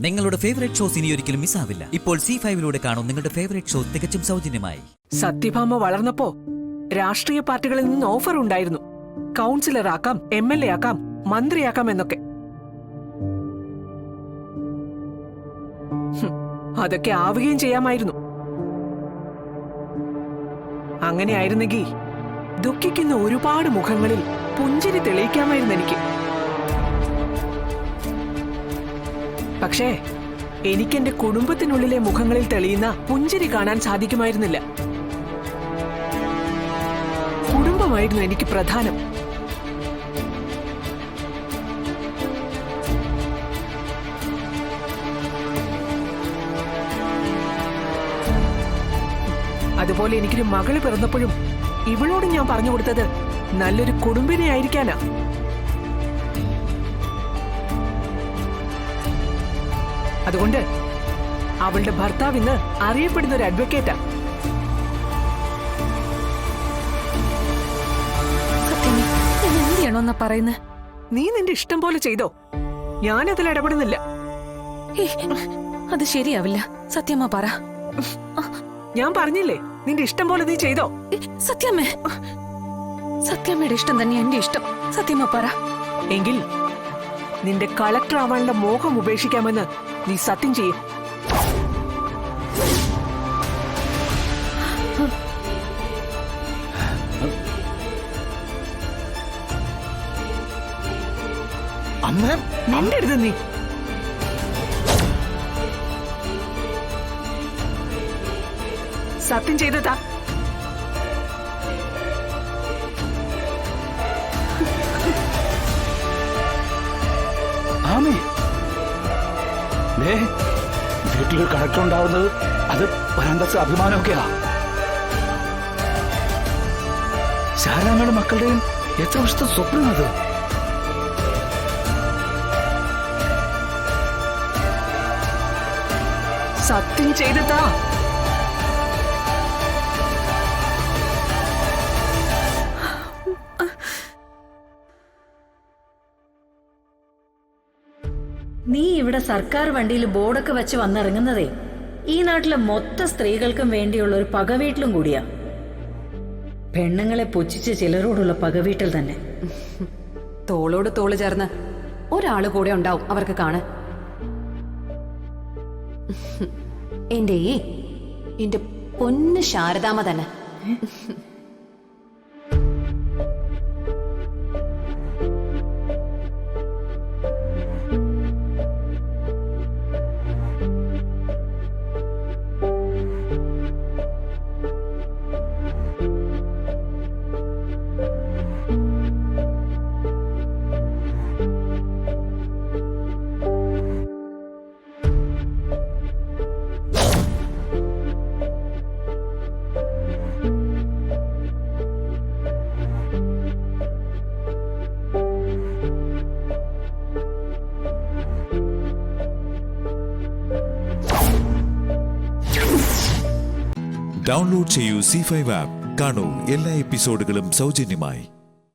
നിങ്ങളുടെ favourite shows ഇനി ഒരിക്കലും മിസ്സാവില്ല. ഇപ്പോൾ C5-ലൂടെ കാണും നിങ്ങളുടെ ഫേവറേറ്റ് ഷോ തികച്ചും സൗജന്യമായി. സത്യഭാമ വളർന്നപ്പോ രാഷ്ട്രീയ പാർട്ടികളിൽ നിന്ന് ഓഫർ ഉണ്ടായിരുന്നു. കൗൺസിലർ ആക്കാം, MLA ആക്കാം, മന്ത്രിയാക്കാം എന്നൊക്കെ. അതൊക്കെ ആവുകയും ചെയ്യാമായിരുന്നു. അങ്ങനെയായിരുന്നെങ്കിൽ ദുഃഖിക്കുന്ന ഒരുപാട് മുഖങ്ങളിൽ പുഞ്ചിരി തെളിയിക്കാമായിരുന്നു എനിക്ക്. പക്ഷേ എനിക്കെന്റെ കുടുംബത്തിനുള്ളിലെ മുഖങ്ങളിൽ തെളിയുന്ന പുഞ്ചിരി കാണാൻ സാധിക്കുമായിരുന്നില്ല. കുടുംബമായിരുന്നു എനിക്ക് പ്രധാനം. അതുപോലെ എനിക്കൊരു മകള് പിറന്നപ്പോഴും ഇവളോട് ഞാൻ പറഞ്ഞു കൊടുത്തത് നല്ലൊരു കുടുംബിനെ ആയിരിക്കാനാ. അതുകൊണ്ട് അവളുടെ ഭർത്താവ് ഇന്ന് അറിയപ്പെടുന്ന ഒരു അഡ്വക്കേറ്റാ. എന്തിയാണോന്നാ പറയുന്നത്? നീ നിന്റെ ഇഷ്ടം പോലെ ചെയ്തോ, ഞാനതിൽ ഇടപെടുന്നില്ല. അത് ശരിയാവില്ല. സത്യമ്മ പറ. ഞാൻ പറഞ്ഞില്ലേ, നിന്റെ ഇഷ്ടം പോലെ നീ ചെയ്തോ. സത്യമ്മേ, സത്യമ്മയുടെ ഇഷ്ടം തന്നെ എന്റെ ഇഷ്ടം. സത്യമ്മ പറ. എങ്കിൽ നിന്റെ കളക്ടർ ആവാനുള്ള മോഹം ഉപേക്ഷിക്കാമെന്ന് നീ സത്യം ചെയ്യും. നിന്റെ അടുത്ത് നീ സത്യം ചെയ്തതാ. വീട്ടിലൊരു കളക്ടർ ഉണ്ടാവുന്നത് അത് ഒരന്തസ് അഭിമാനമൊക്കെയാ. ശാരദാമ്മയുടെ മക്കളുടെയും എത്ര വർഷത്തെ സ്വപ്നം അത്. സത്യം ചെയ്തതാ. നീ ഇവിടെ സർക്കാർ വണ്ടിയിൽ ബോർഡൊക്കെ വെച്ച് വന്നിറങ്ങുന്നതേ ഈ നാട്ടിലെ മൊത്തം സ്ത്രീകൾക്കും വേണ്ടിയുള്ള ഒരു പകവീട്ടിലും കൂടിയാ. പെണ്ണുങ്ങളെ പുച്ഛിച്ച് ചിലരോടുള്ള പകവീട്ടിൽ തന്നെ. തോളോട് തോള് ചേർന്ന് ഒരാള് കൂടെ ഉണ്ടാവും അവർക്ക് കാണാൻ. എന്റെ പൊന്ന് ശാരദാമ്മ തന്നെ. ഡൗൺലോഡ് ചെയ്യൂ C5 ആപ്പ്. കാണൂ എല്ലാ എപ്പിസോഡുകളും സൗജന്യമായി.